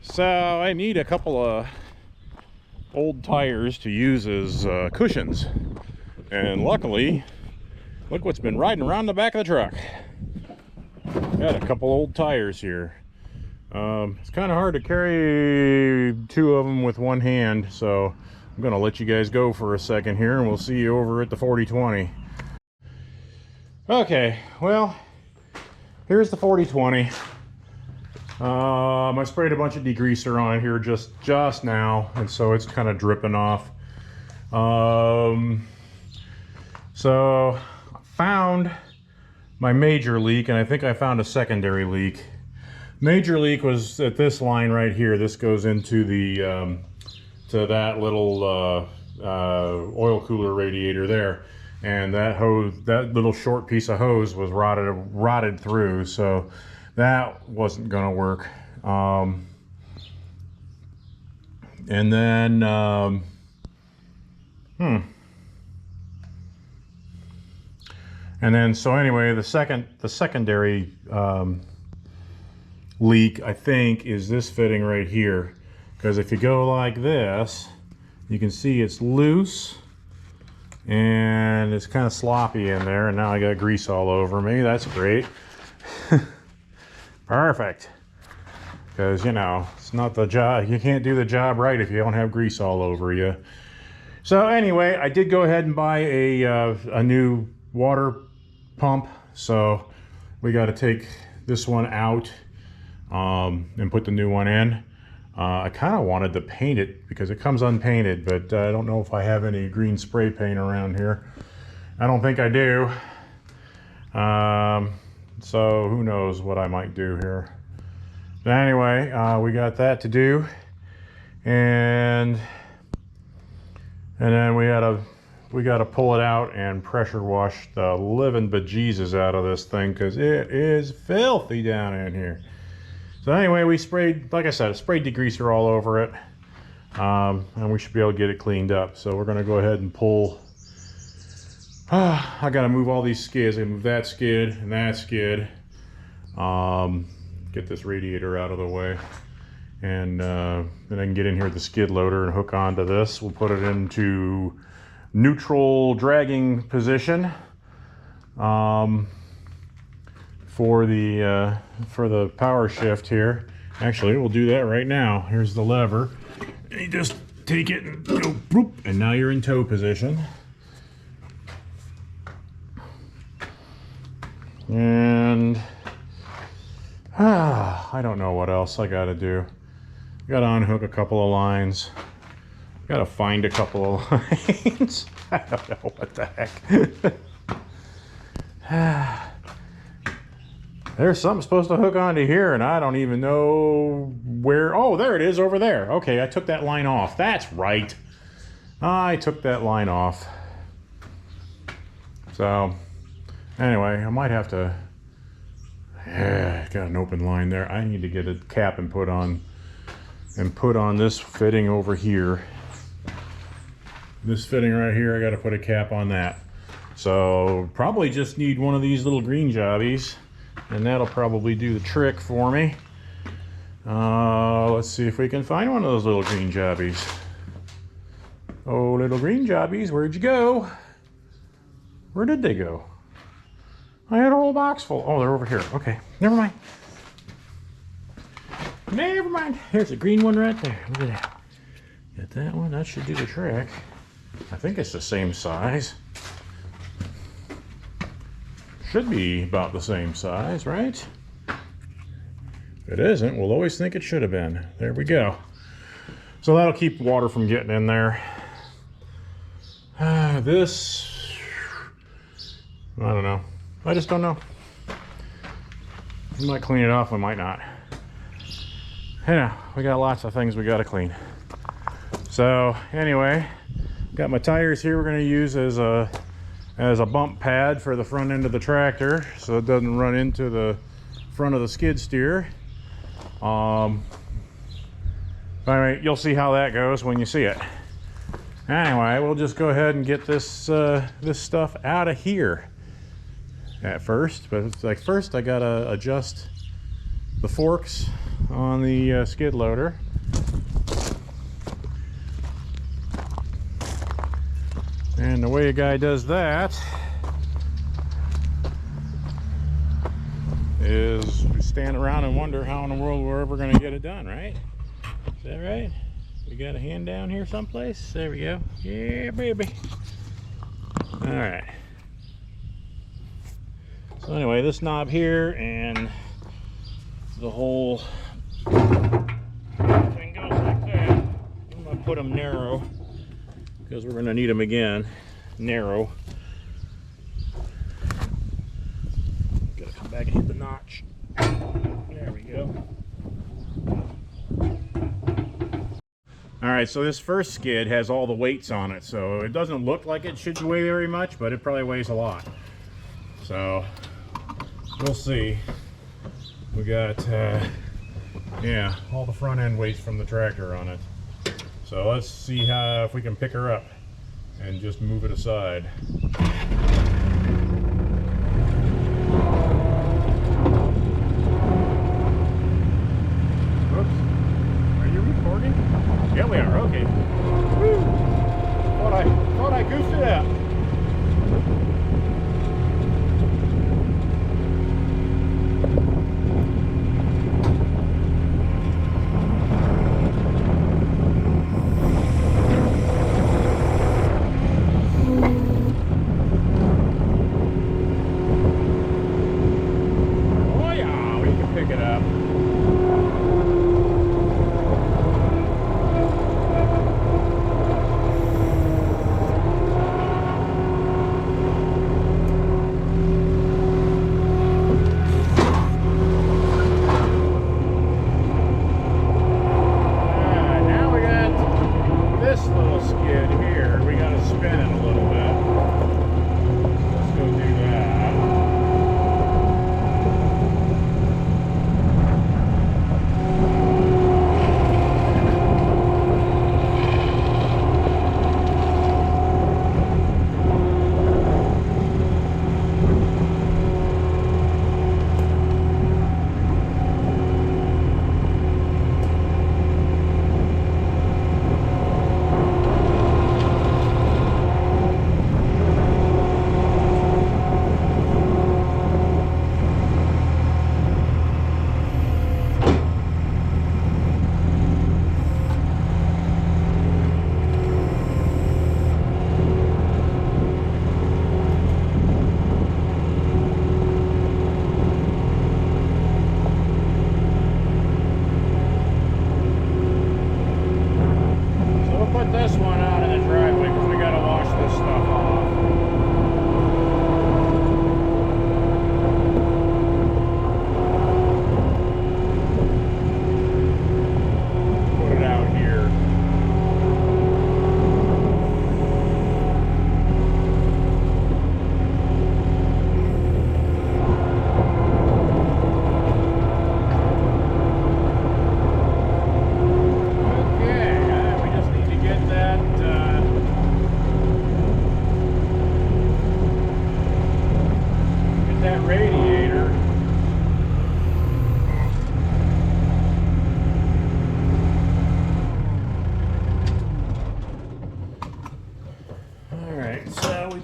So I need a couple of old tires to use as cushions, and luckily look what's been riding around the back of the truck. Got a couple old tires here. It's kind of hard to carry two of them with one hand, so I'm gonna let you guys go for a second here, and we'll see you over at the 4020. Okay, well, here's the 4020. I sprayed a bunch of degreaser on it here just now, and so it's kind of dripping off. So I found my major leak, and I think I found a secondary leak. Major leak was at this line right here. This goes into the to that little oil cooler radiator there, and that hose, that little short piece of hose, was rotted through, so that wasn't gonna work. And then so anyway, the secondary leak, I think, is this fitting right here, because if you go like this, you can see it's loose and it's kind of sloppy in there, and now I got grease all over me. That's great. Perfect, because you know, it's not the job, you can't do the job right if you don't have grease all over you. So anyway, I did go ahead and buy a new water pump, so we got to take this one out and put the new one in. I kind of wanted to paint it because it comes unpainted, but I don't know if I have any green spray paint around here. I don't think I do. So who knows what I might do here. But anyway, we got that to do, and then we got to pull it out and pressure wash the living bejesus out of this thing, because it is filthy down in here. So anyway, we sprayed, like I said, sprayed degreaser all over it, and we should be able to get it cleaned up. So we're going to go ahead and pull. I got to move all these skids. I move that skid and that skid. Get this radiator out of the way, and then I can get in here with the skid loader and hook onto this. We'll put it into neutral dragging position for the power shift here. Actually, we'll do that right now. Here's the lever, and you just take it and go boop, and now you're in tow position. And I don't know what else I gotta do. Gotta unhook a couple of lines. Gotta find a couple of lines. I don't know what the heck. There's something supposed to hook onto here, and I don't even know where. Oh, there it is over there. Okay, I took that line off. That's right. I took that line off. So anyway, I might have to. Yeah, got an open line there. I need to get a cap and put on this fitting over here. This fitting right here, I got to put a cap on that. So probably just need one of these little green jobbies, and that'll probably do the trick for me. Let's see if we can find one of those little green jobbies. Oh, little green jobbies, where'd you go? Where did they go? I had a whole box full. Oh, they're over here. Okay, never mind. Never mind. Here's a green one right there. Look at that. Get that one. That should do the trick. I think it's the same size. Should be about the same size, right? If it isn't, we'll always think it should have been. There we go. So that'll keep water from getting in there. This, I don't know. I just don't know. We might clean it off, we might not. You know, we got lots of things we got to clean. So anyway, got my tires here. We're going to use as a bump pad for the front end of the tractor, so it doesn't run into the front of the skid steer. Anyway, you'll see how that goes when you see it. Anyway, we'll just go ahead and get this this stuff out of here at first. But it's like, first I gotta adjust the forks on the skid loader. And the way a guy does that is we stand around and wonder how in the world we're ever going to get it done, right? Is that right? We got a hand down here someplace? There we go. Yeah, baby. All right. So anyway, this knob here and the whole thing goes like that. I'm going to put them narrow because we're going to need them again. Narrow. Got to come back and hit the notch. There we go. Alright, so this first skid has all the weights on it, so it doesn't look like it should weigh very much, but it probably weighs a lot. So, we'll see. We got, yeah, all the front end weights from the tractor on it. So let's see if we can pick her up and just move it aside. Yeah, we are. Okay. Woo. Thought I goofed it out. Oh yeah, we can pick it up.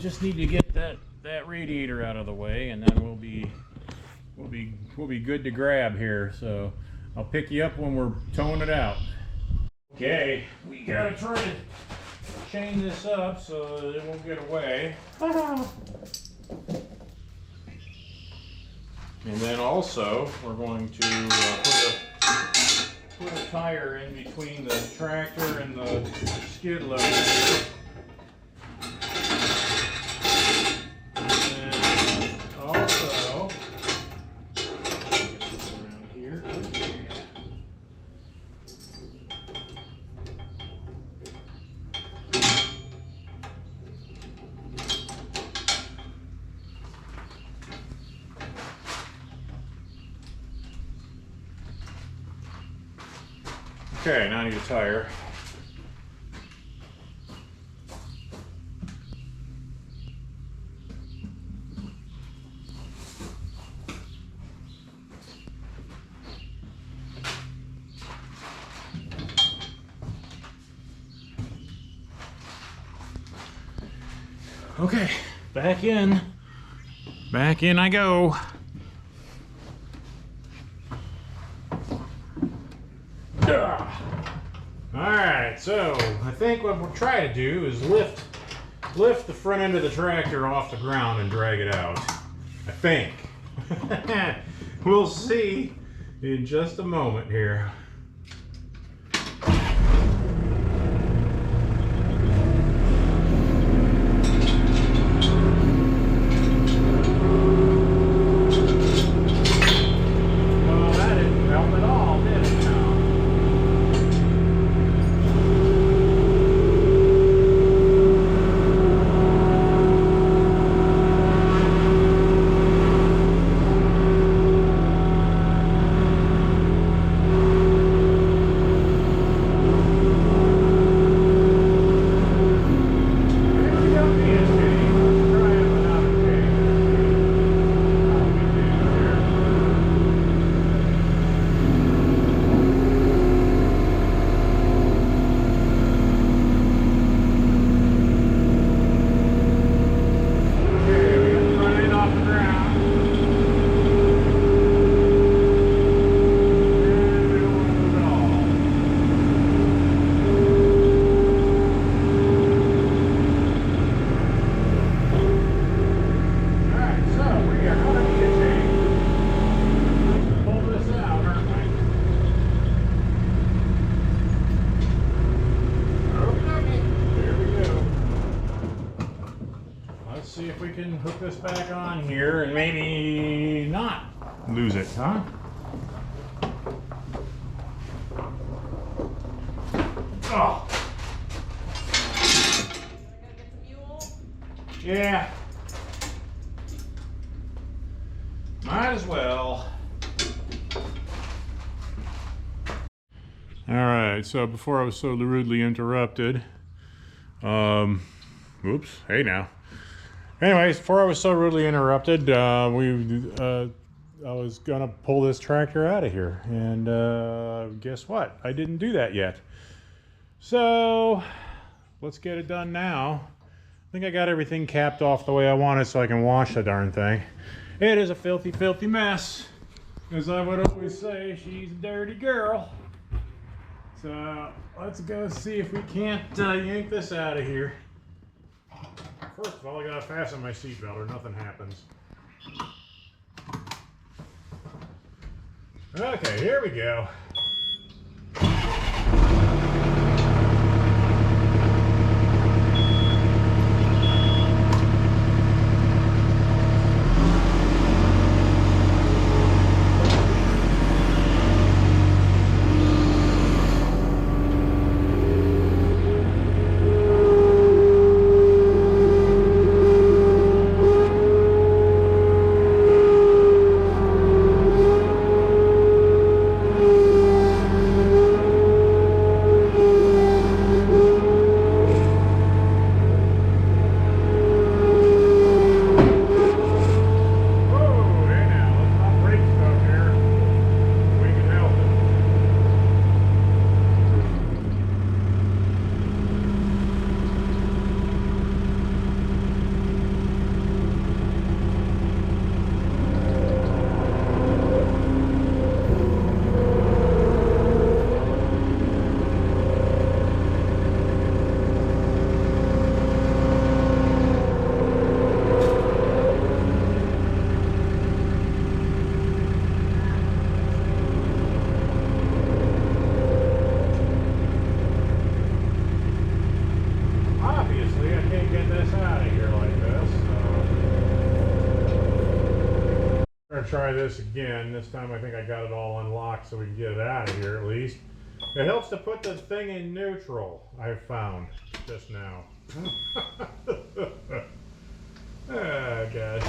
Just need to get that radiator out of the way, and then we'll be good to grab here. So I'll pick you up when we're towing it out. Okay, we gotta try to chain this up so that it won't get away. And then also we're going to put a tire in between the tractor and the skid loader here. Okay, now I need a tire. Okay, back in. Back in I go. Alright, so I think what we'll try to do is lift the front end of the tractor off the ground and drag it out. I think. We'll see in just a moment here. See if we can hook this back on here and maybe not lose it, huh? Oh. Yeah. Might as well. All right, so before I was so rudely interrupted, oops, hey now. Anyways, before I was so rudely interrupted, I was gonna pull this tractor out of here, and guess what? I didn't do that yet. So let's get it done now. I think I got everything capped off the way I want it so I can wash the darn thing. It is a filthy, filthy mess. As I would always say, she's a dirty girl. So let's go see if we can't yank this out of here. First of all, I gotta fasten my seatbelt or nothing happens. Okay, here we go. Try this again. This time I think I got it all unlocked so we can get it out of here at least. It helps to put the thing in neutral, I've found just now. Oh, gosh.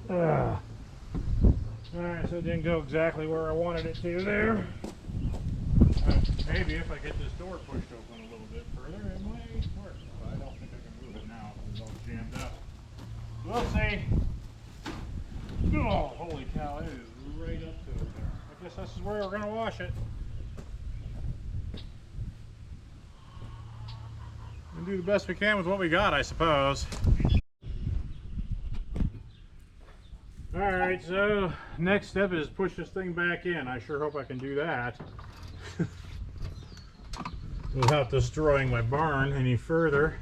Alright, so it didn't go exactly where I wanted it to there. Maybe if I get this door pushed open a little bit further, it might work. But I don't think I can move it now because it's all jammed up. We'll see. Oh, holy cow, it is right up to it there. I guess this is where we're going to wash it. And do the best we can with what we got, I suppose. Alright, so next step is push this thing back in. I sure hope I can do that without destroying my barn any further.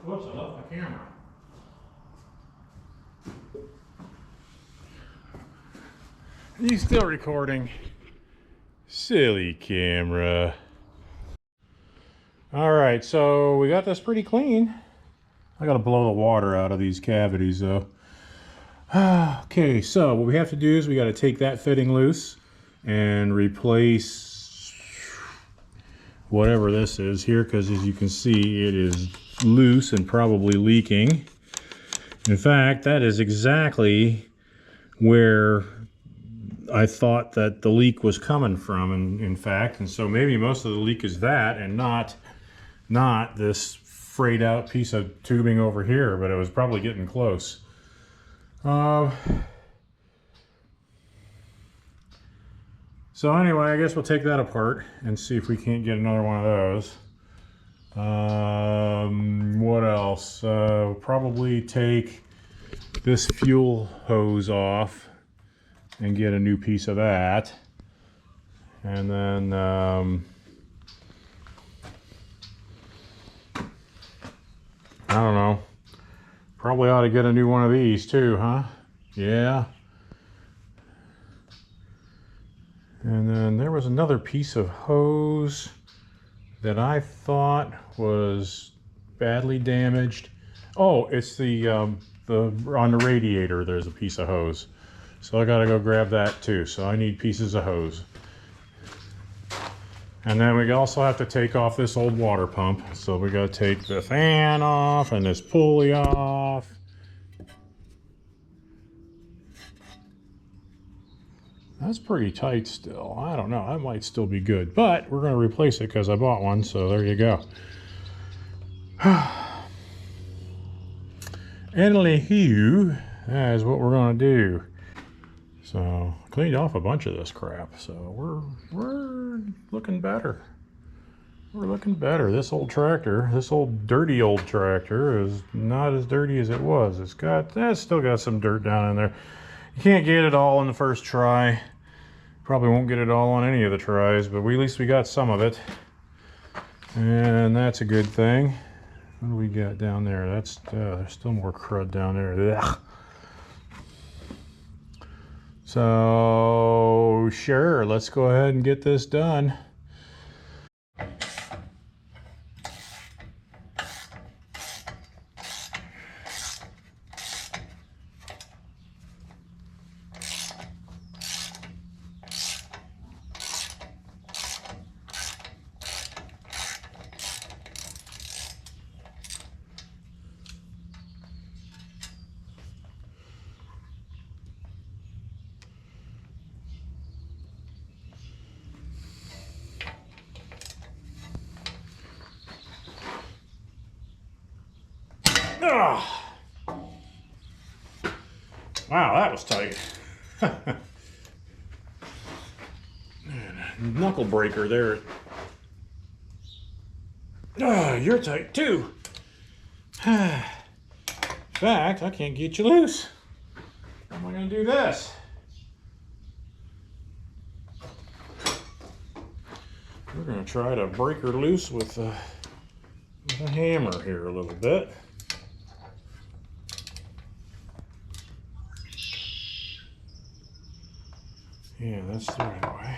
Whoops, I left my camera. Are you still recording? Silly camera. Alright, so we got this pretty clean. I gotta blow the water out of these cavities though. Okay, so what we have to do is we gotta take that fitting loose and replace whatever this is here, because as you can see it is loose and probably leaking. In fact, that is exactly where I thought that the leak was coming from, in fact, and so maybe most of the leak is that and not this frayed out piece of tubing over here, but it was probably getting close. So anyway, I guess we'll take that apart and see if we can't get another one of those. What else? Probably take this fuel hose off and get a new piece of that. And then I don't know, probably ought to get a new one of these too, huh? Yeah. And then there was another piece of hose that I thought was badly damaged. Oh, it's the on the radiator, there's a piece of hose. So I gotta go grab that too. So I need pieces of hose. And then we also have to take off this old water pump. So we gotta take the fan off and this pulley off. That's pretty tight still. I don't know, that might still be good. But we're gonna replace it because I bought one, so there you go. Anywho, that is what we're gonna do. So I cleaned off a bunch of this crap, so we're looking better. We're looking better. This old tractor, this old dirty old tractor, is not as dirty as it was. It's still got some dirt down in there. You can't get it all in the first try. Probably won't get it all on any of the tries, but at least we got some of it, and that's a good thing. What do we got down there? That's there's still more crud down there. Ugh. So sure, let's go ahead and get this done. Oh. Wow, that was tight. Knuckle breaker there. Oh, you're tight too. In fact, I can't get you loose. How am I going to do this? We're going to try to break her loose with a hammer here a little bit. Yeah, that's the right way.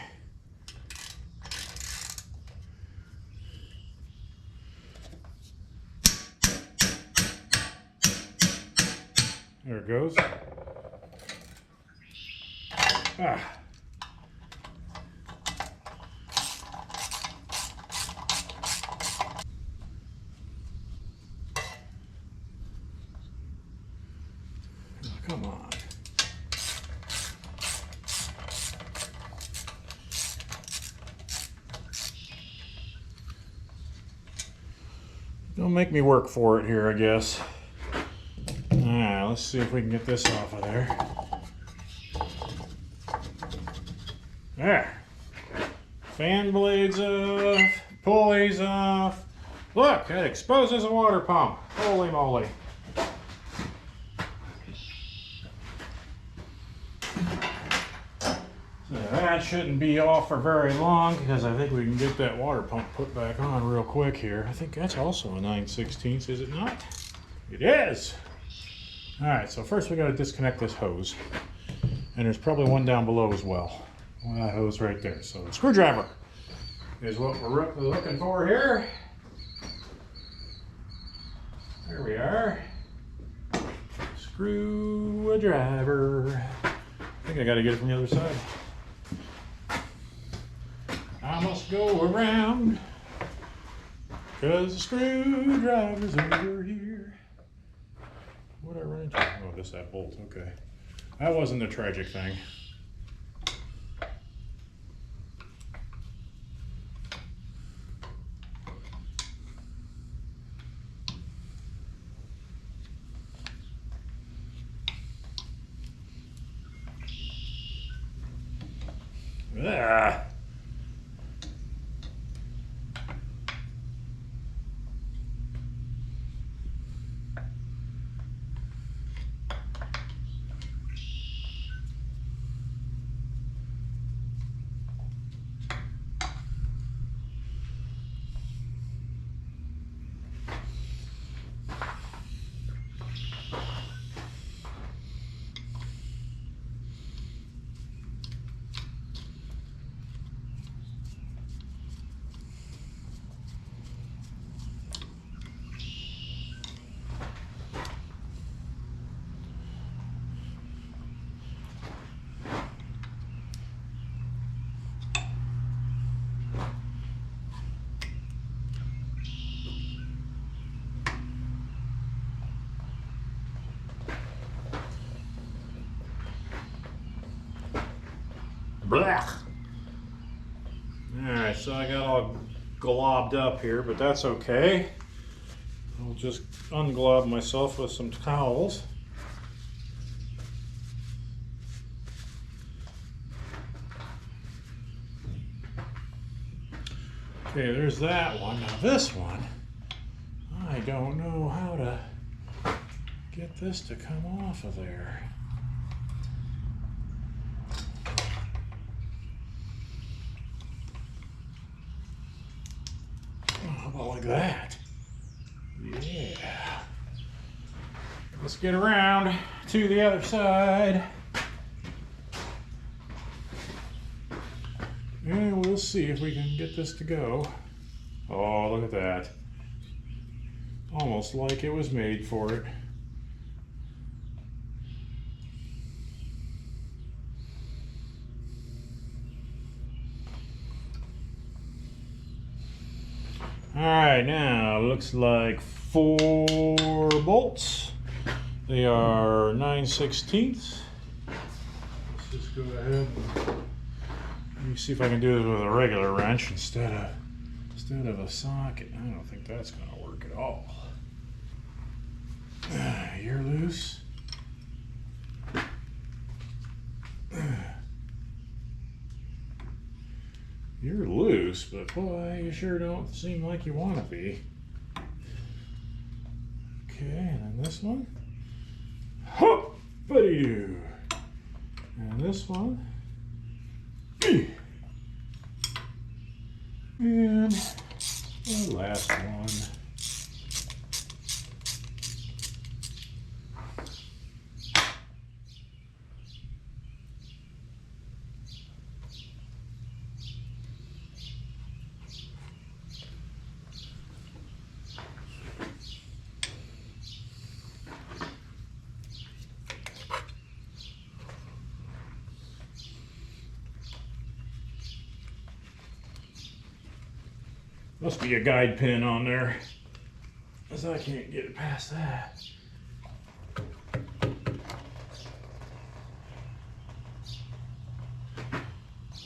There it goes. Ah. Oh, come on. Don't make me work for it here, I guess. Alright, let's see if we can get this off of there. There. Fan blades off, pulleys off. Look, that exposes a water pump. Holy moly. So that shouldn't be off for very long because I think we can get that water pump put back on real quick here. I think that's also a 9/16, is it not? It is! Alright, so first we got to disconnect this hose. And there's probably one down below as well. Well, that hose right there. So the screwdriver is what we're looking for here. There we are. Screwdriver. I think I got to get it from the other side. I must go around because the screwdriver's over here. What did I run into? Oh, just that bolt. Okay. That wasn't a tragic thing. Ah. Blech. Alright, so I got all globbed up here, but that's okay. I'll just unglob myself with some towels. Okay, there's that one. Now this one, I don't know how to get this to come off of there. How about like that? Yeah. Let's get around to the other side. And we'll see if we can get this to go. Oh, look at that. Almost like it was made for it. All right, now looks like 4 bolts. They are 9/16. Let's just go ahead and let me see if I can do this with a regular wrench instead of a socket. I don't think that's going to work at all. You're loose. You're loose, but boy, you sure don't seem like you want to be. Okay, and then this one. Hop, buddy doo. And this one. And the last one. Must be a guide pin on there, because I can't get it past that.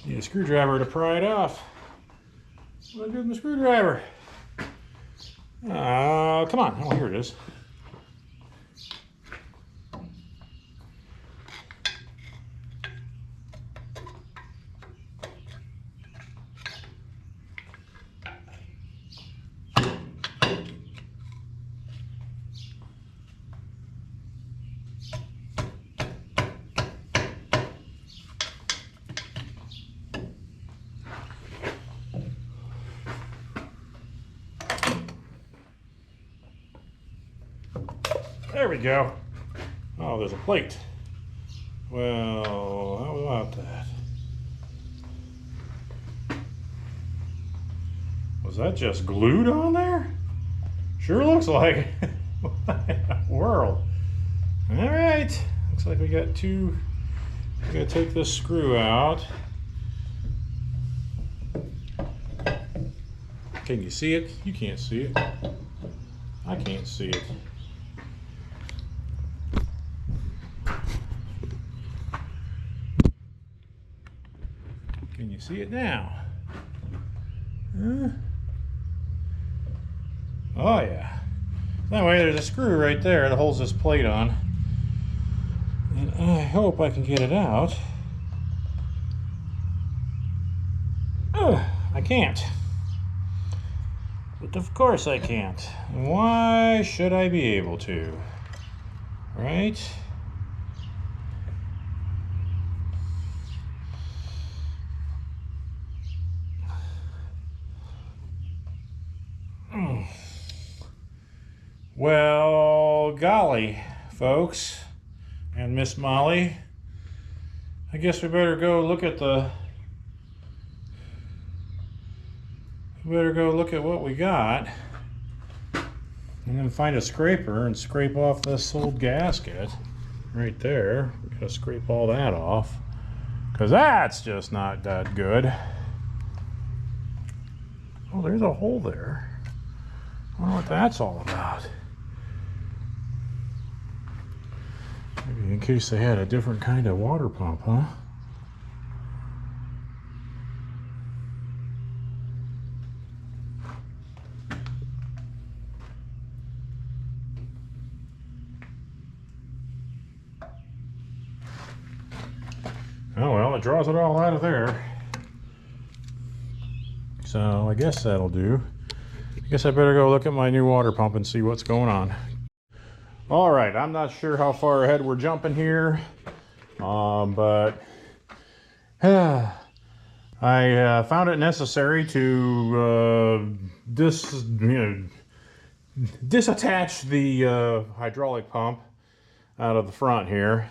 Need a screwdriver to pry it off. What do I do with my screwdriver? Come on. Oh, here it is. There we go. Oh, there's a plate. Well, how about that? Was that just glued on there? Sure looks like it. What in the world? All right. Looks like we got two. We gotta take this screw out. Can you see it? You can't see it. I can't see it. Can you see it now? Oh yeah. That way there's a screw right there that holds this plate on. And I hope I can get it out. I can't. But of course I can't. Why should I be able to? Right? Well, golly, folks, and Miss Molly, I guess we better go look at what we got, and then find a scraper and scrape off this old gasket right there. We gotta scrape all that off, because that's just not that good. Oh, there's a hole there. I wonder what that's all about. Maybe in case they had a different kind of water pump, huh? Well, it draws it all out of there. So I guess that'll do. I guess I better go look at my new water pump and see what's going on. All right, I'm not sure how far ahead we're jumping here, but I found it necessary to disattach the hydraulic pump out of the front here,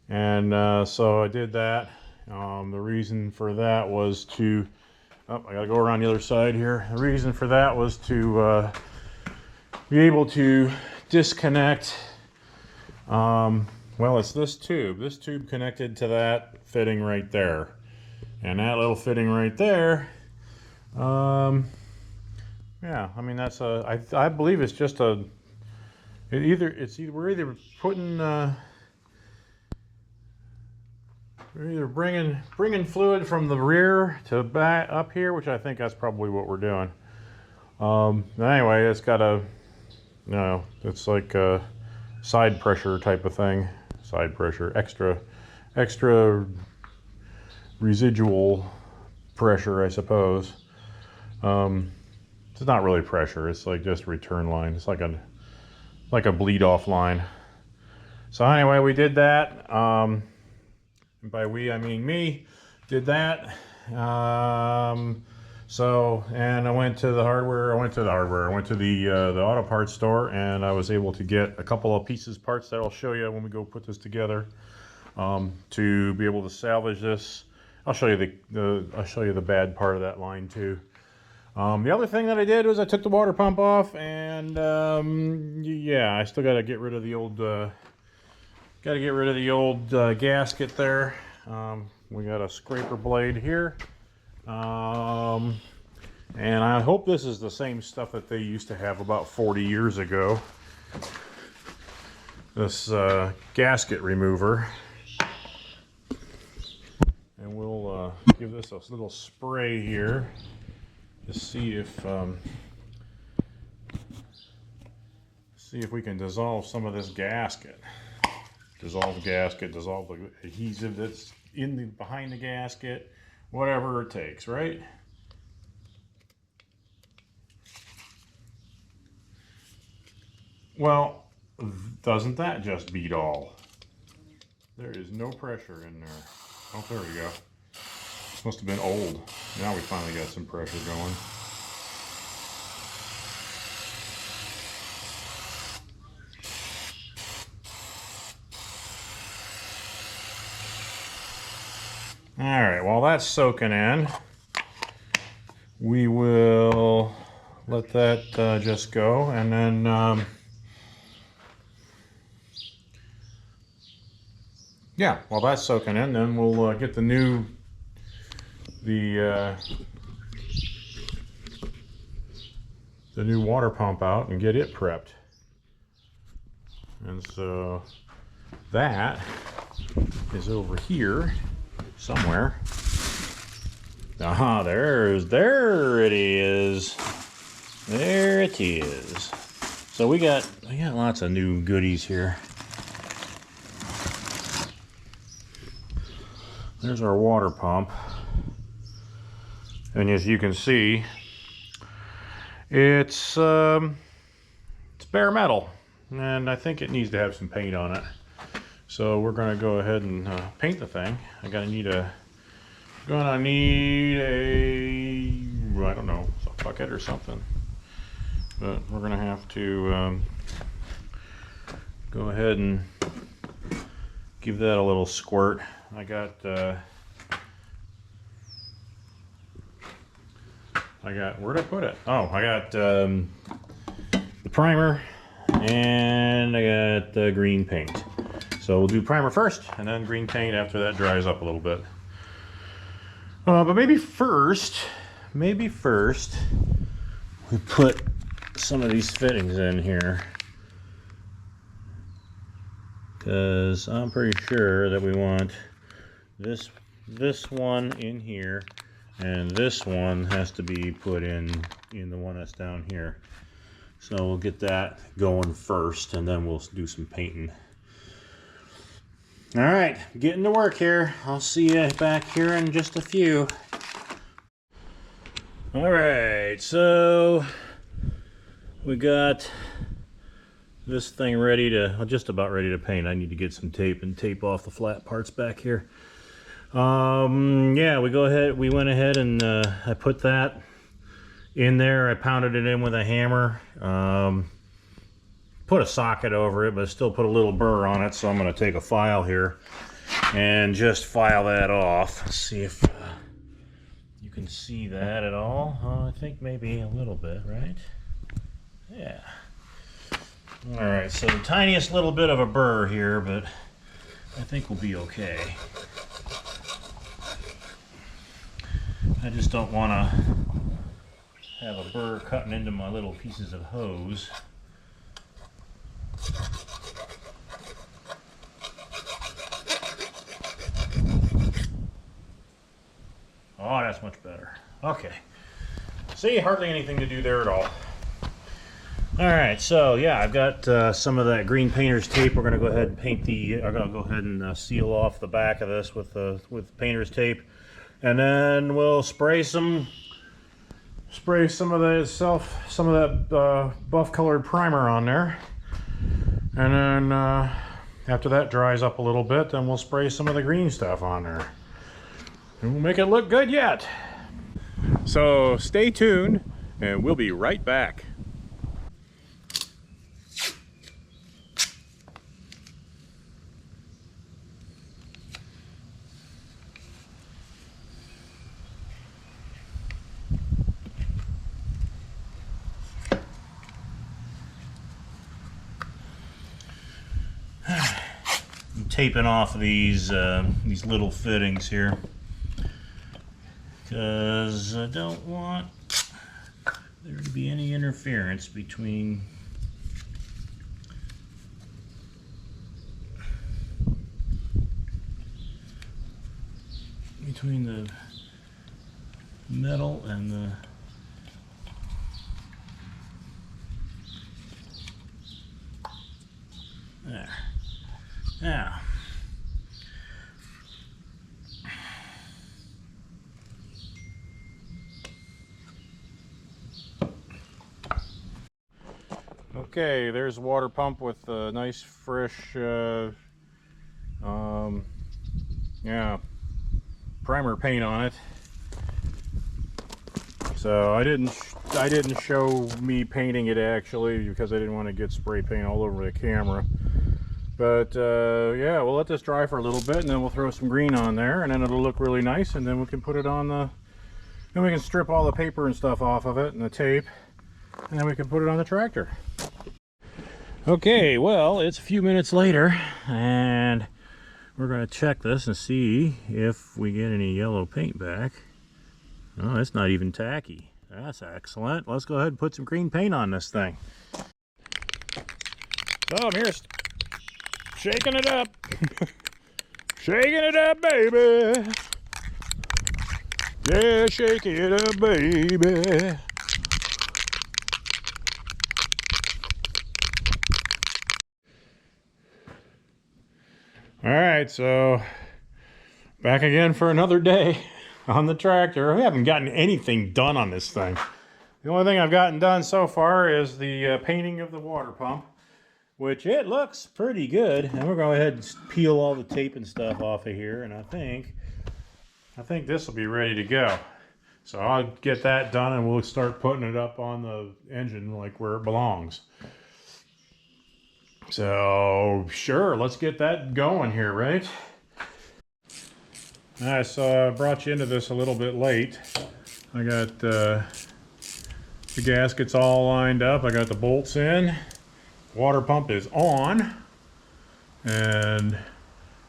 and so I did that. The reason for that was to I gotta go around the other side here. The reason for that was to be able to disconnect, well, it's this tube connected to that fitting right there, and that little fitting right there, yeah, I mean, that's I believe it's just we're either putting we're either bringing fluid from the rear to back up here, which I think that's probably what we're doing. Anyway, it's got it's like a side pressure type of thing. Side pressure, extra residual pressure, I suppose. It's not really pressure. It's like just return line. It's like a bleed off line. So anyway, we did that. And by we, I mean me, did that. So, and I went to the auto parts store, and I was able to get a couple of parts that I'll show you when we go put this together, to be able to salvage this. I'll show you the bad part of that line too. The other thing that I did was I took the water pump off, and yeah, I still got to get rid of the old gasket there. We got a scraper blade here, and I hope this is the same stuff that they used to have about 40 years ago. This gasket remover, and we'll give this a little spray here to see if we can dissolve some of this gasket. Dissolve the gasket, dissolve the adhesive that's behind the gasket, whatever it takes, right? Well, doesn't that just beat all? There is no pressure in there. Oh, there we go. This must have been old. Now we finally got some pressure going. All right, while that's soaking in, we will let that just go, and then yeah, while that's soaking in, then we'll get the new water pump out and get it prepped. And so that is over here somewhere. Aha, there it is. There it is. So we got lots of new goodies here. There's our water pump. And as you can see, it's bare metal, and I think it needs to have some paint on it. So we're going to go ahead and paint the thing. I'm gonna need a I don't know, a bucket or something. But we're gonna have to go ahead and give that a little squirt. I got where'd I put it? Oh, I got the primer, and I got the green paint. So we'll do primer first, and then green paint after that dries up a little bit. But maybe first we put some of these fittings in here, because I'm pretty sure that we want this one in here, and this one has to be put in the one that's down here. So we'll get that going first, and then we'll do some painting. All right, getting to work here. I'll see you back here in just a few. All right, so we got this thing ready to, just about ready to paint. I need to get some tape and tape off the flat parts back here. Yeah, we went ahead and I put that in there. I pounded it in with a hammer. Put a socket over it, but still put a little burr on it. So I'm going to take a file here and just file that off. Let's see if you can see that at all. I think maybe a little bit, right? Yeah. All right, so the tiniest little bit of a burr here, but I think we'll be okay. I just don't want to have a burr cutting into my little pieces of hose. Oh, that's much better. Okay. See, hardly anything to do there at all. Alright, so yeah, I've got some of that green painter's tape. We're going to go ahead and paint I'm going to go ahead and seal off the back of this with painter's tape. And then we'll spray some of that buff colored primer on there. And then after that dries up a little bit, then we'll spray some of the green stuff on there. And we'll make it look good yet. So stay tuned and we'll be right back. I'm taping off these little fittings here because I don't want there to be any interference between the metal and the there. Now, okay, there's a water pump with a nice fresh yeah, primer paint on it. So I didn't show me painting it actually because I didn't want to get spray paint all over the camera. But yeah, we'll let this dry for a little bit and then we'll throw some green on there and then it'll look really nice, and then we can put it on then we can strip all the paper and stuff off of it and the tape, and then we can put it on the tractor. Okay, well, it's a few minutes later and we're going to check this and see if we get any yellow paint back. Oh, it's not even tacky. That's excellent. Let's go ahead and put some green paint on this thing. So I'm here shaking it up. Shaking it up, baby. Yeah, shake it up, baby. All right, so back again for another day on the tractor. We haven't gotten anything done on this thing. The only thing I've gotten done so far is the painting of the water pump, which it looks pretty good. And we're going to go ahead and peel all the tape and stuff off of here, and I think this will be ready to go. So I'll get that done and we'll start putting it up on the engine like where it belongs. So sure, let's get that going here, right? Alright, so I brought you into this a little bit late. I got the gaskets all lined up. I got the bolts in. Water pump is on. And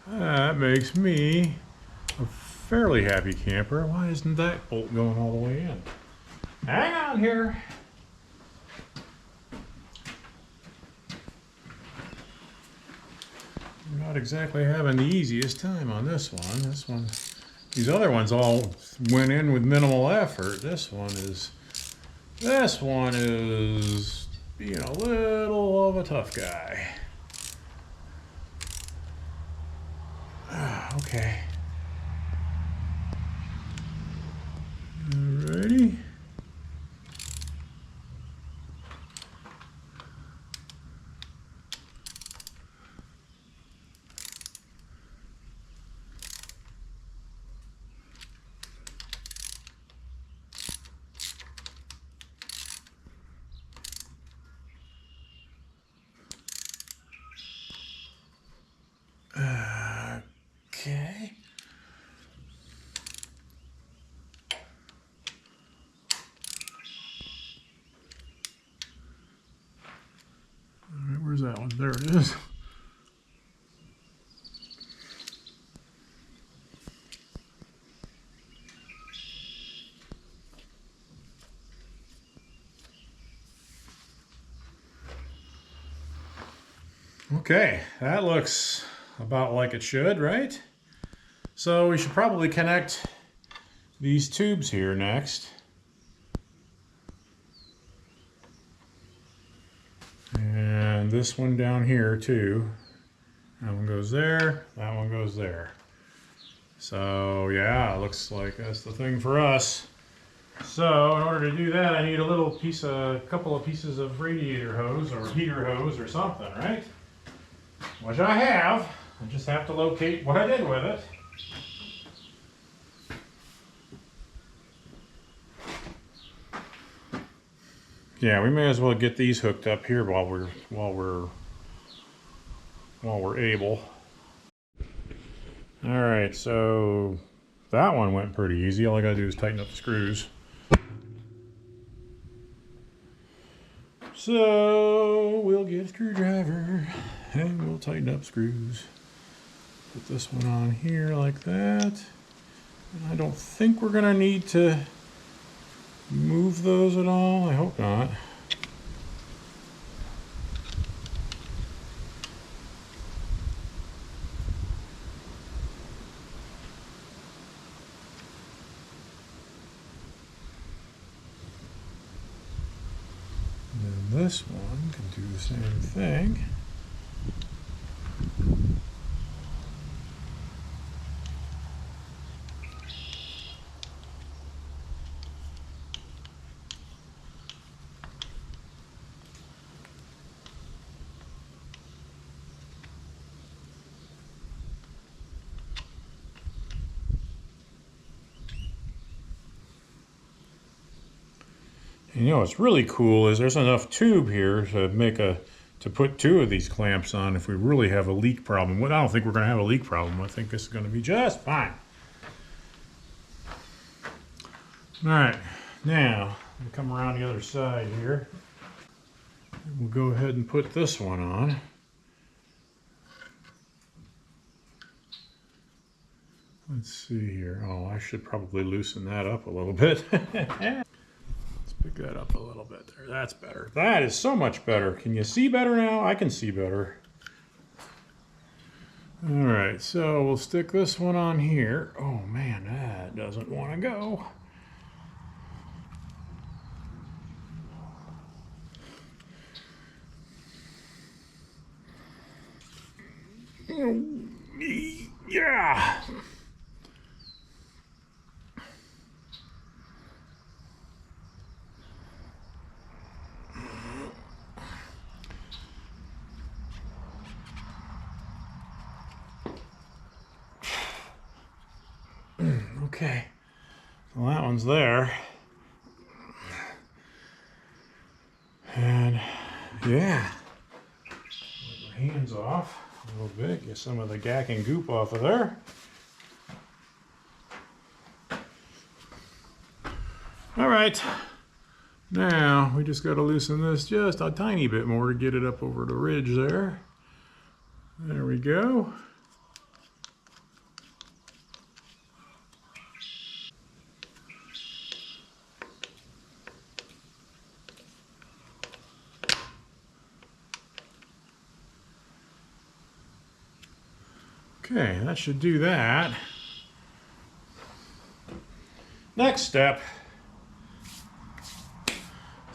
that makes me a fairly happy camper. Why isn't that bolt going all the way in? Hang on here. We're not exactly having the easiest time on this one. These other ones all went in with minimal effort. This one is being a little of a tough guy. Okay. Alrighty. Okay. All right, where's that one? There it is. Okay, that looks about like it should, right? So we should probably connect these tubes here next. And this one down here too. That one goes there, that one goes there. So yeah, it looks like that's the thing for us. So in order to do that, I need a couple of pieces of radiator hose or heater hose or something, right? Which I have. I just have to locate what I did with it. Yeah, we may as well get these hooked up here while we're able. All right, so that one went pretty easy. All I gotta do is tighten up the screws. So we'll get a screwdriver and we'll tighten up screws. Put this one on here like that. And I don't think we're gonna need to move those at all. I hope not. And then this one can do the same thing. And you know what's really cool is there's enough tube here to put two of these clamps on if we really have a leak problem. Well, I don't think we're going to have a leak problem. I think this is going to be just fine. All right, now we'll come around the other side here. We'll go ahead and put this one on. Let's see here. Oh, I should probably loosen that up a little bit. Let's pick that up a little bit there. That's better. That is so much better. Can you see better now? I can see better. All right, so we'll stick this one on here. Oh man, that doesn't want to go. Yeah. Okay, well that one's there. And yeah, wipe my hands off a little bit, get some of the gack and goop off of there. All right, now we just got to loosen this just a tiny bit more to get it up over the ridge there. There we go. Okay, that should do that. Next step, so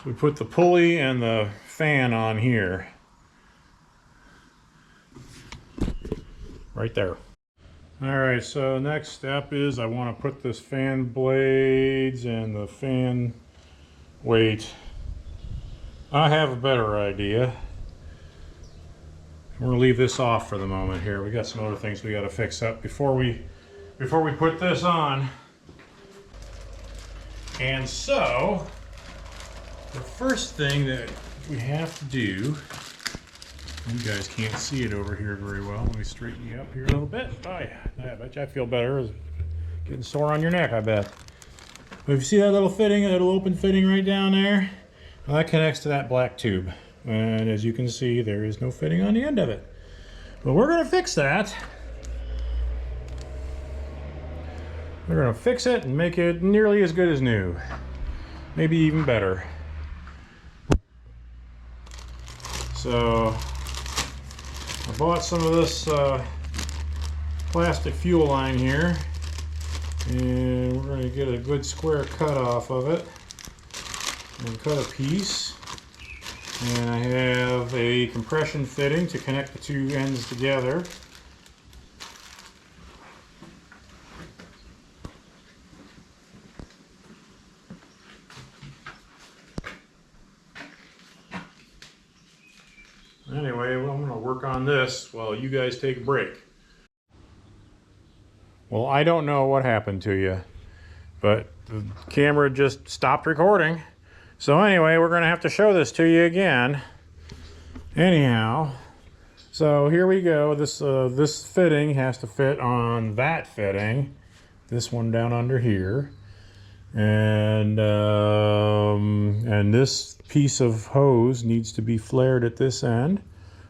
we put the pulley and the fan on here. Right there. All right, so next step is I want to put this fan blades and the fan weight. I have a better idea. We're gonna leave this off for the moment here. We got some other things we got to fix up before we put this on. And so the first thing that we have to do, you guys can't see it over here very well. Let me straighten you up here a little bit. Oh yeah, I bet you I feel better. It's getting sore on your neck, I bet. But if you see that little fitting, that little open fitting right down there, well, that connects to that black tube. And as you can see, there is no fitting on the end of it. But we're gonna fix that. We're gonna fix it and make it nearly as good as new. Maybe even better. So I bought some of this plastic fuel line here, and we're going to get a good square cut off of it and cut a piece. And I have a compression fitting to connect the two ends together. Anyway, well, I'm going to work on this while you guys take a break. Well, I don't know what happened to you, but the camera just stopped recording. So anyway, we're going to have to show this to you again. Anyhow, so here we go. This fitting has to fit on that fitting, this one down under here, and this piece of hose needs to be flared at this end,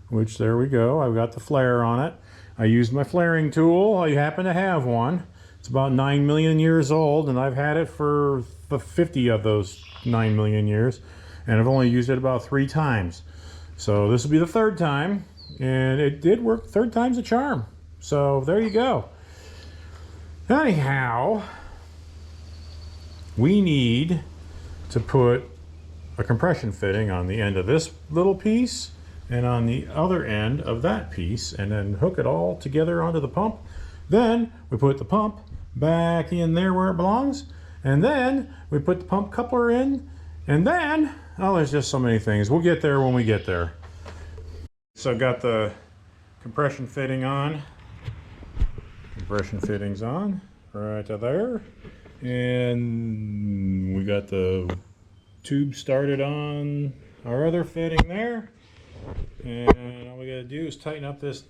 which there we go. I've got the flare on it. I used my flaring tool. I happen to have one. It's about 9 million years old, and I've had it for 50 of those 9 million years, and I've only used it about 3 times. So this will be the 3rd time, and it did work. 3rd time's a charm. So there you go. Anyhow, we need to put a compression fitting on the end of this little piece and on the other end of that piece, and then hook it all together onto the pump. Then we put the pump back in there where it belongs, and then we put the pump coupler in, and then, oh, there's just so many things. We'll get there when we get there. So I've got the compression fitting on. Compression fitting's on right to there, and we got the tube started on our other fitting there, and all we got to do is tighten up this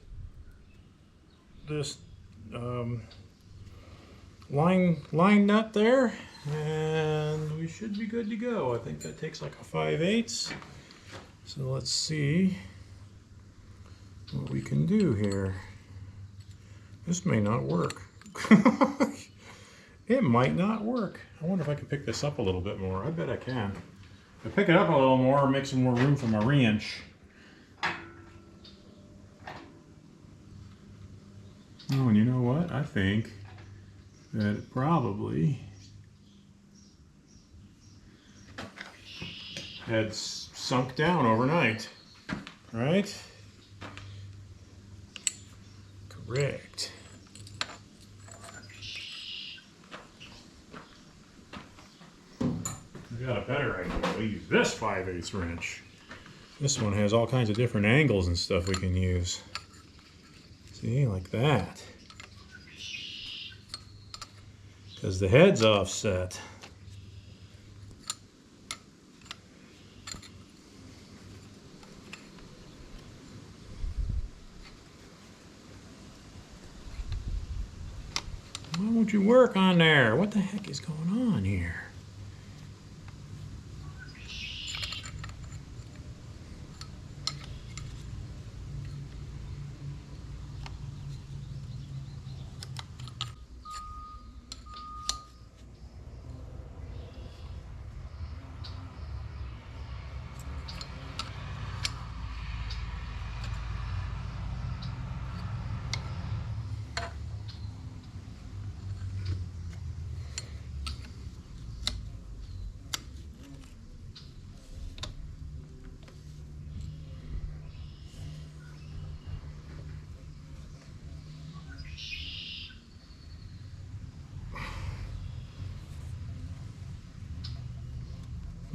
line nut there, and we should be good to go. I think that takes like a 5/8. So let's see what we can do here. This may not work. It might not work. I wonder if I can pick this up a little bit more. I bet I can. If I pick it up a little more, make some more room for my wrench. Oh, and you know what? I think that it probably had sunk down overnight, right? Correct. I got a better idea. We'll use this 5/8 wrench. This one has all kinds of different angles and stuff we can use. See, like that. Because the head's offset. Why won't you work on there? What the heck is going on here?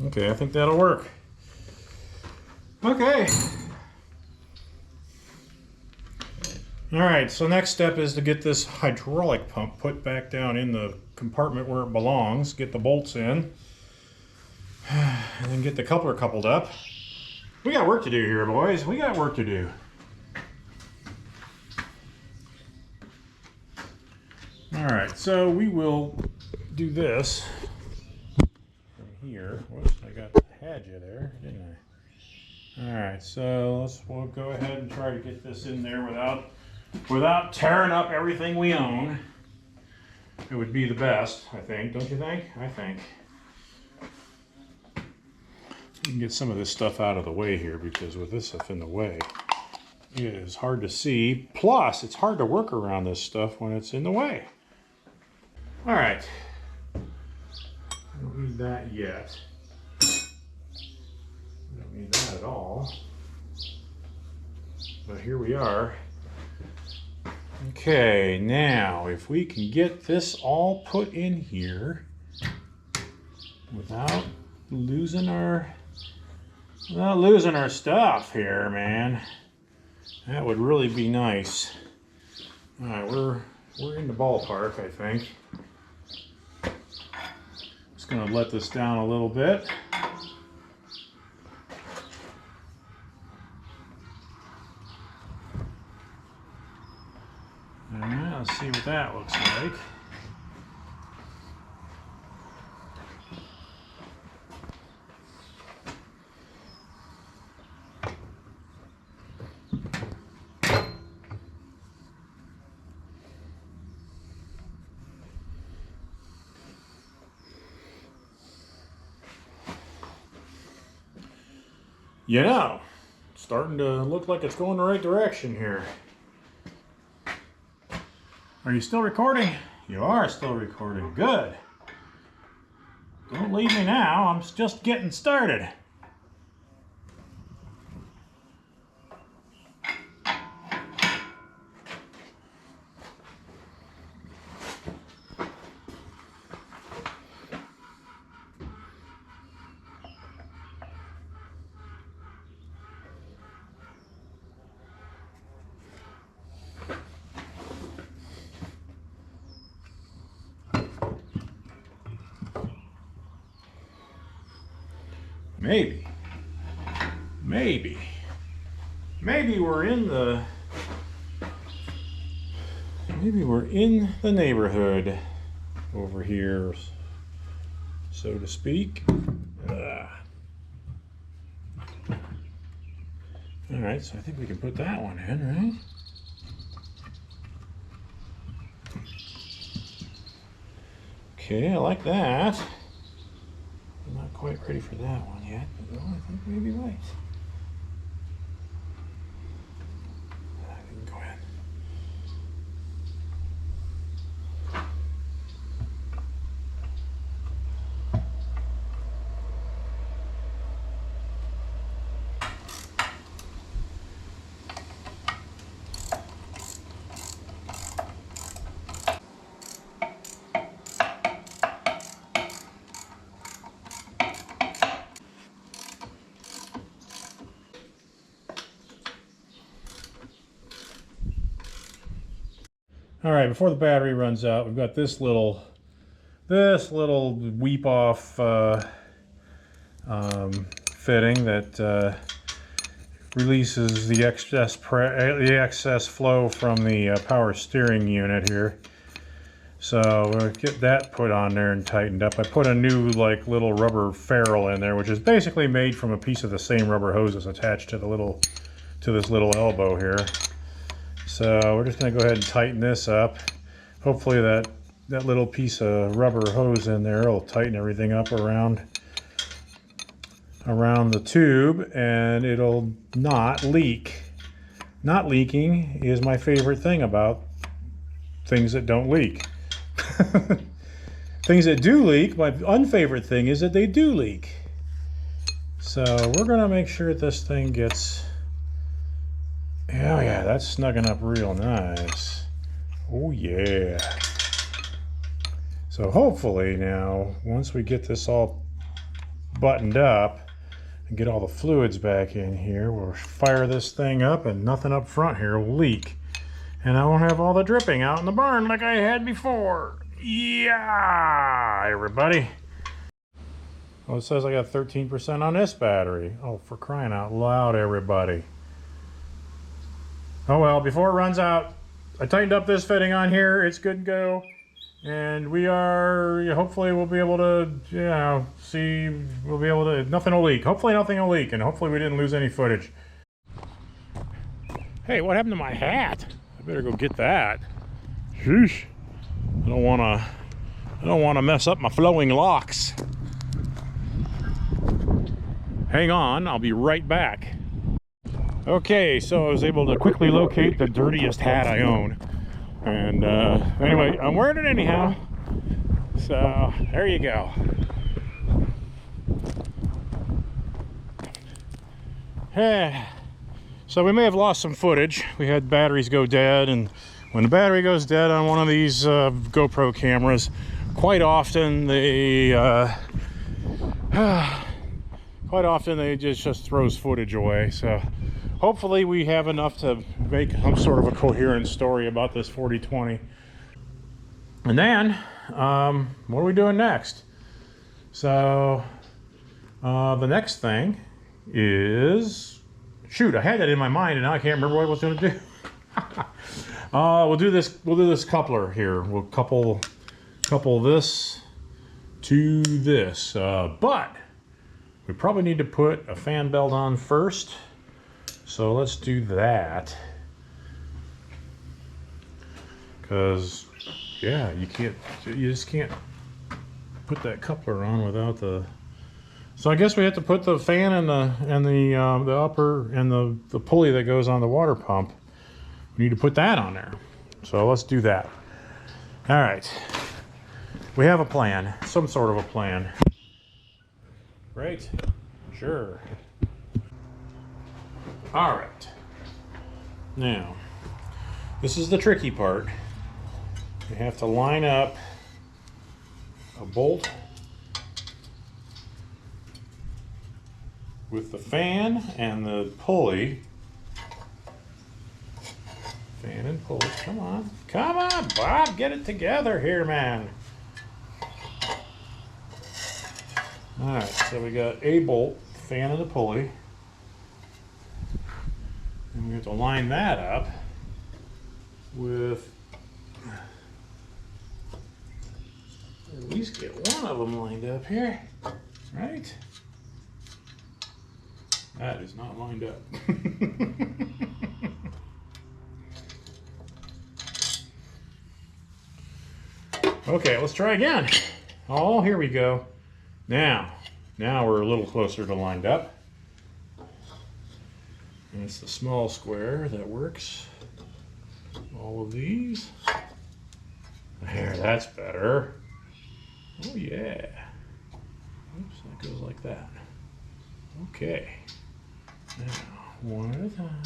Okay, I think that'll work. Okay. All right, so next step is to get this hydraulic pump put back down in the compartment where it belongs, get the bolts in, and then get the coupler coupled up. We got work to do here, boys. We got work to do. All right, so we will do this from here. Whoops, I got had you there, didn't I? All right, so we'll go ahead and try to get this in there without tearing up everything we own. It would be the best, I think. Don't you think? I think. You can get some of this stuff out of the way here, because with this stuff in the way, it is hard to see. Plus, it's hard to work around this stuff when it's in the way. All right. I don't need that yet. I don't need that at all. But here we are. Okay, now if we can get this all put in here without losing our stuff here, man, that would really be nice. All right, we're in the ballpark, I think. Just gonna let this down a little bit. All right, let's see what that looks like. You know, it's starting to look like it's going the right direction here. Are you still recording? You are still recording. Good. Don't leave me now. I'm just getting started. Maybe we're in the neighborhood over here, so to speak. All right, so I think we can put that one in, right? Okay, I like that. I'm not quite ready for that one yet, but no, I think maybe right. Go ahead. All right, before the battery runs out, we've got this little weep off fitting that releases the excess flow from the power steering unit here. So we'll get that put on there and tightened up. I put a new little rubber ferrule in there, which is basically made from a piece of the same rubber hose that's attached to this little elbow here. So we're just going to go ahead and tighten this up. Hopefully that little piece of rubber hose in there will tighten everything up around the tube, and it'll not leak. Not leaking is my favorite thing about things that don't leak. Things that do leak, my unfavorite thing is that they do leak. So we're going to make sure this thing gets... Oh yeah, that's snugging up real nice. Oh yeah. So hopefully now, once we get this all buttoned up and get all the fluids back in here, we'll fire this thing up and nothing up front here will leak. And I won't have all the dripping out in the barn like I had before. Yeah, everybody. Well, it says I got 13% on this battery. Oh, for crying out loud, everybody. Oh well, before it runs out, I tightened up this fitting on here. It's good to go. And we are, hopefully we'll be able to, you know, see, we'll be able to, nothing will leak. Hopefully nothing will leak, and hopefully we didn't lose any footage. Hey, what happened to my hat? I better go get that. Sheesh. I don't want to mess up my flowing locks. Hang on, I'll be right back. Okay, so I was able to quickly locate the dirtiest hat I own. And anyway, I'm wearing it anyhow. So there you go. So we may have lost some footage. We had batteries go dead, and when the battery goes dead on one of these GoPro cameras, quite often they just throws footage away. So hopefully we have enough to make some sort of a coherent story about this 4020. And then, what are we doing next? So, the next thing is, shoot, I had that in my mind and now I can't remember what I was going to do. We'll do this coupler here. We'll couple this to this, but we probably need to put a fan belt on first. So let's do that. Because, yeah, you just can't put that coupler on without the. So I guess we have to put the fan and the upper and the pulley that goes on the water pump. We need to put that on there. So let's do that. All right. We have a plan, some sort of a plan. Right? Sure. All right. Now, this is the tricky part. You have to line up a bolt with the fan and the pulley. Fan and pulley. Come on. Come on, Bob. Get it together here, man. All right. So we got a bolt, fan and the pulley. And we have to line that up with, at least get one of them lined up here, right? That is not lined up. Okay, let's try again. Oh, here we go. Now we're a little closer to lined up. And it's the small square that works. All of these. There, that's better. Oh yeah. Oops, that goes like that. Okay. Now, one at a time.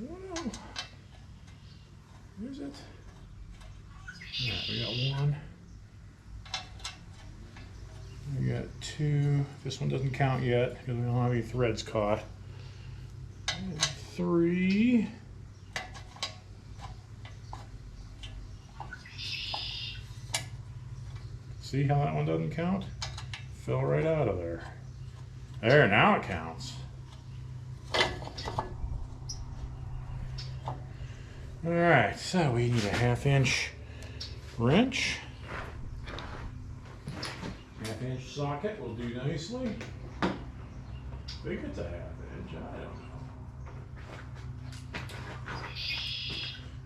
Whoa. Where's it? Yeah, we got one. We got two. This one doesn't count yet because we don't have any threads caught. Three. See how that one doesn't count? Fell right out of there. There, now it counts. All right, so we need a 1/2 inch wrench. 1/2 inch socket will do nicely. I think it's a 1/2 inch, I don't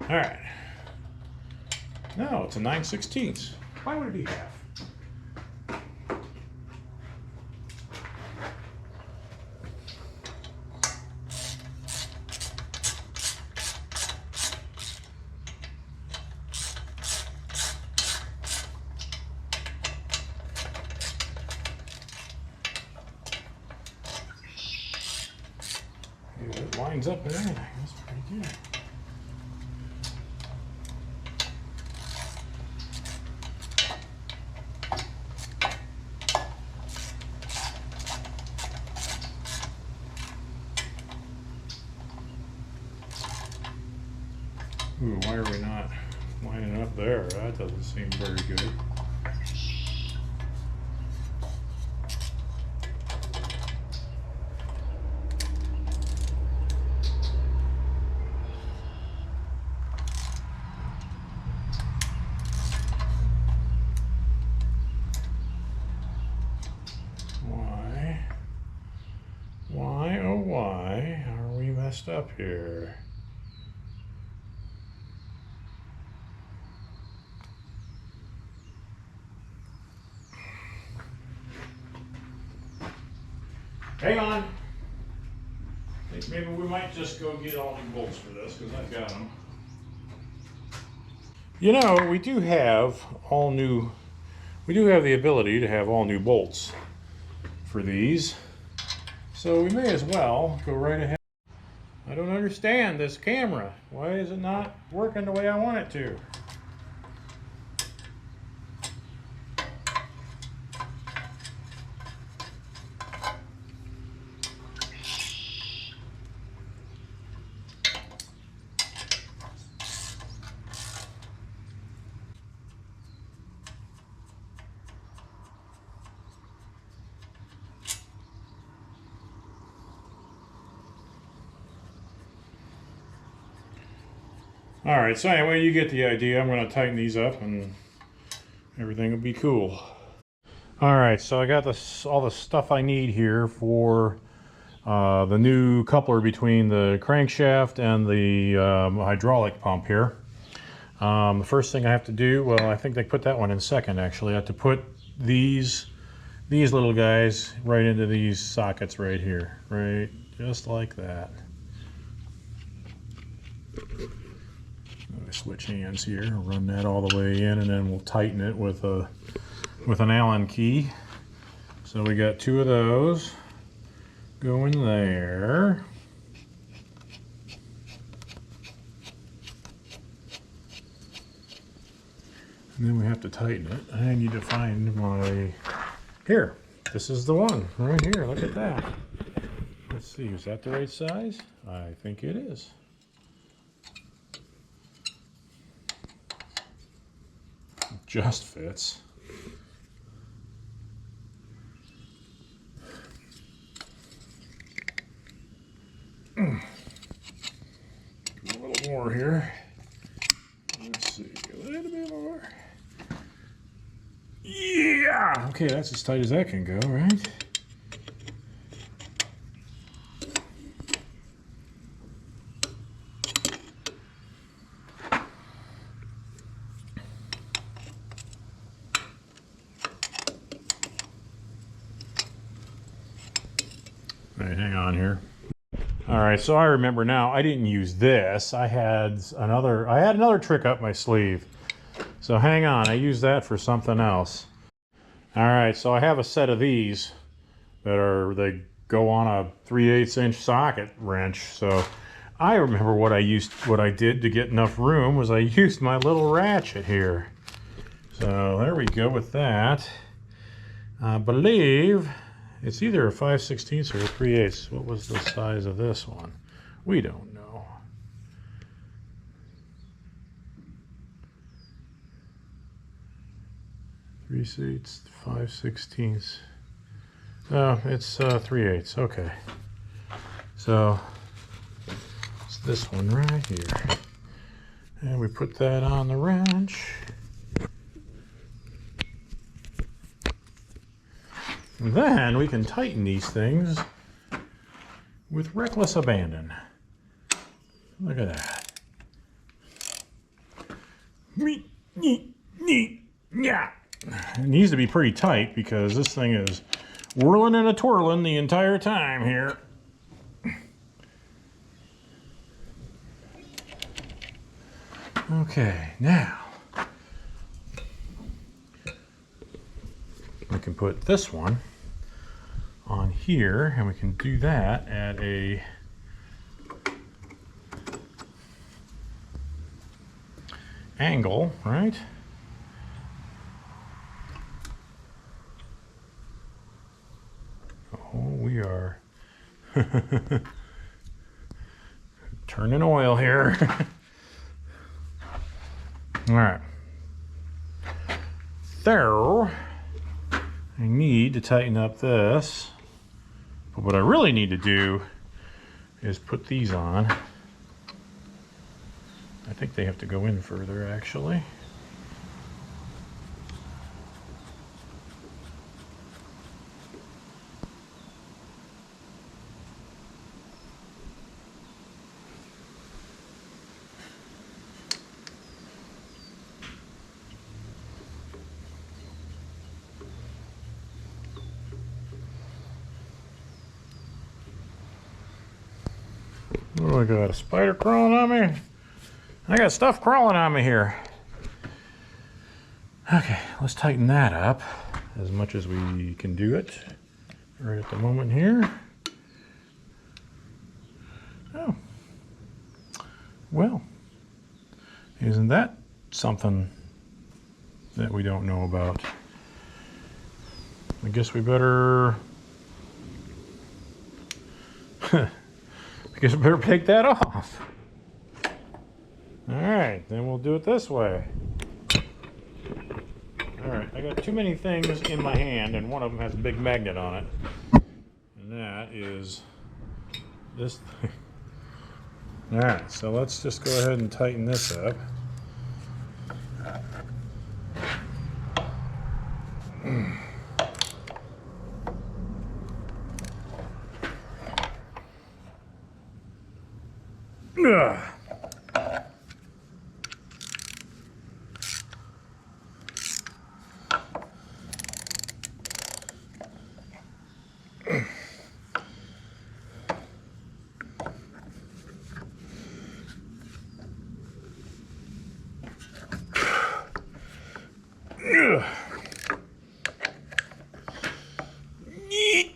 know. All right. No, it's a 9/16. Why would it be half? It lines up and everything. That's pretty good. Ooh, why are we not lining up there? That doesn't seem very good. Why, oh why are we messed up here? Hang on. I think maybe we might just go get all new bolts for this, because I've got them. You know, we do have the ability to have all new bolts for these. So we may as well go right ahead. I don't understand this camera. Why is it not working the way I want it to? All right, so anyway, you get the idea. I'm going to tighten these up and everything will be cool. All right, so I got all the stuff I need here for the new coupler between the crankshaft and the hydraulic pump here. The first thing I have to do, well, I think they put that one in second actually. I have to put these little guys right into these sockets right here, right? Just like that. Switch hands here, run that all the way in, and then we'll tighten it with an Allen key. So we got two of those going there. And then we have to tighten it. I need to find my, here, this is the one right here. Look at that. Let's see, is that the right size? I think it is. Just fits. A little more here. Let's see, a little bit more. Yeah! Okay, that's as tight as that can go, right? All right, hang on here. All right, so I remember now, I didn't use this. I had another trick up my sleeve. So hang on, I used that for something else. All right, so I have a set of these they go on a 3/8 inch socket wrench. So I remember what I did to get enough room was I used my little ratchet here. So there we go with that. I believe it's either a 5/16 or a 3/8. What was the size of this one? We don't know. Three-eighths, 5/16. Oh, it's 3/8. Okay. So it's this one right here. And we put that on the wrench. And then we can tighten these things with reckless abandon. Look at that. Yeah. It needs to be pretty tight because this thing is whirling and a-twirling the entire time here. Okay, now we can put this one on here, and we can do that at a angle, right? Oh, we are turning oil here. All right. There. I need to tighten up this. But what I really need to do is put these on. I think they have to go in further, actually. What do I got? A spider crawling on me? I got stuff crawling on me here. Okay, let's tighten that up as much as we can do it right at the moment here. Oh, well, isn't that something that we don't know about? I guess we better I guess we better take that off. All right, then we'll do it this way. All right, I got too many things in my hand, and one of them has a big magnet on it. And that is this thing. All right, so let's just go ahead and tighten this up. Ugh.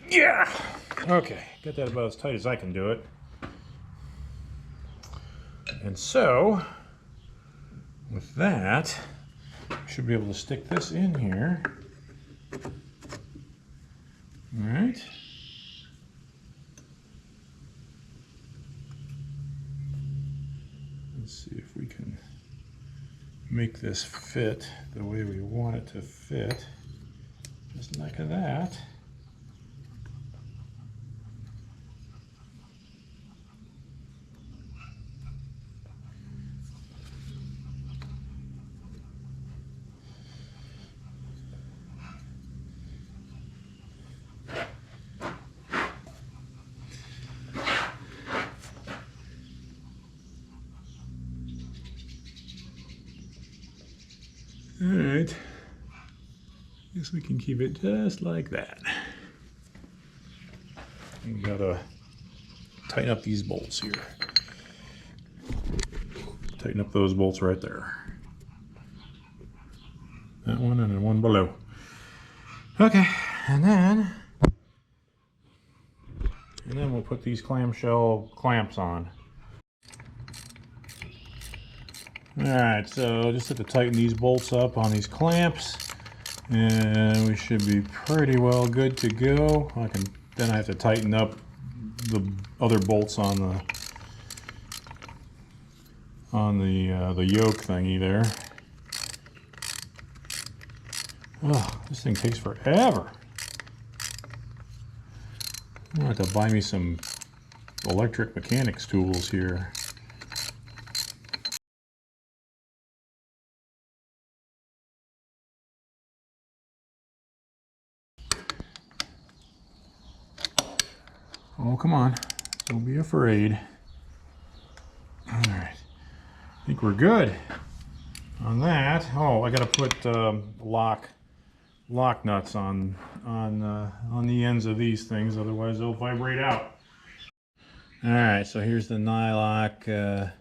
Yeah. Okay, get that about as tight as I can do it. And so, with that, I should be able to stick this in here. All right. Let's see if we can make this fit the way we want it to fit. Just like that. All right, guess we can keep it just like that. We gotta tighten up these bolts here. Tighten up those bolts right there. That one and then one below. Okay, and then we'll put these clamshell clamps on. Alright, so just have to tighten these bolts up on these clamps and we should be pretty well good to go. Then I have to tighten up the other bolts on the yoke thingy there. Oh, this thing takes forever. I'm gonna have to buy me some electric mechanics tools here. Oh, come on. Don't be afraid. All right. I think we're good on that. Oh, I got to put lock nuts on the ends of these things, otherwise they'll vibrate out. All right, so here's the Nylock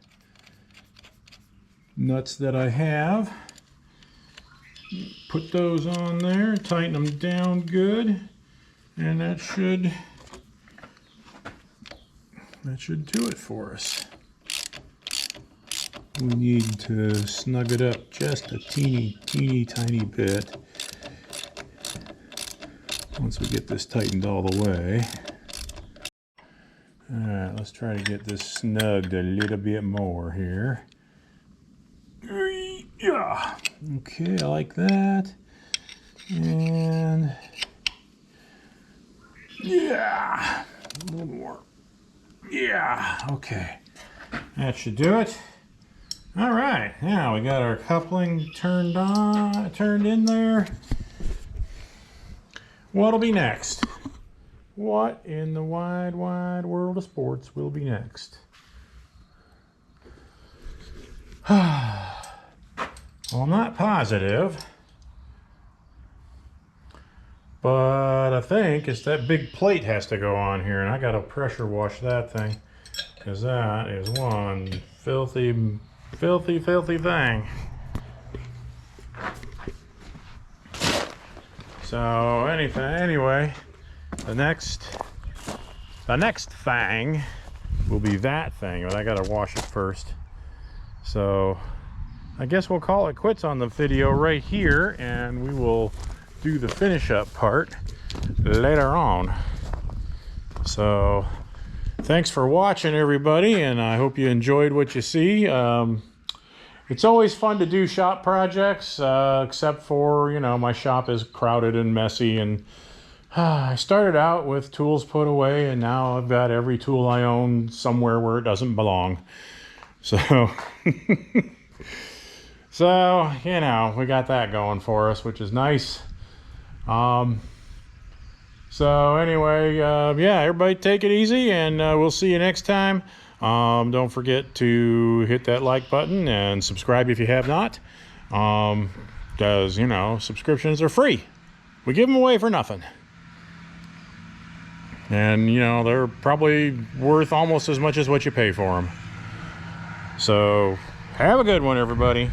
nuts that I have. Put those on there, tighten them down good, and that should do it for us. We need to snug it up just a teeny tiny bit once we get this tightened all the way. Alright, let's try to get this snugged a little bit more here. Yeah. Okay, I like that. And yeah, a little more. Yeah, okay. That should do it. All right, now we got our coupling turned in there. What'll be next? What in the wide, wide world of sports will be next? Well, I'm not positive, but I think it's that big plate has to go on here, and I gotta pressure wash that thing, because that is one filthy, filthy, filthy thing. So anyway, the next thing will be that thing, but I gotta wash it first. So I guess we'll call it quits on the video right here, and we will do the finish up part later on. So thanks for watching, everybody, and I hope you enjoyed what you see. It's always fun to do shop projects, except for, you know, my shop is crowded and messy, and I started out with tools put away, and now I've got every tool I own somewhere where it doesn't belong. So so, you know, we got that going for us, which is nice. So anyway, yeah, everybody take it easy, and we'll see you next time. Don't forget to hit that like button and subscribe if you have not, because, you know, subscriptions are free. We give them away for nothing. And, you know, they're probably worth almost as much as what you pay for them. So have a good one, everybody.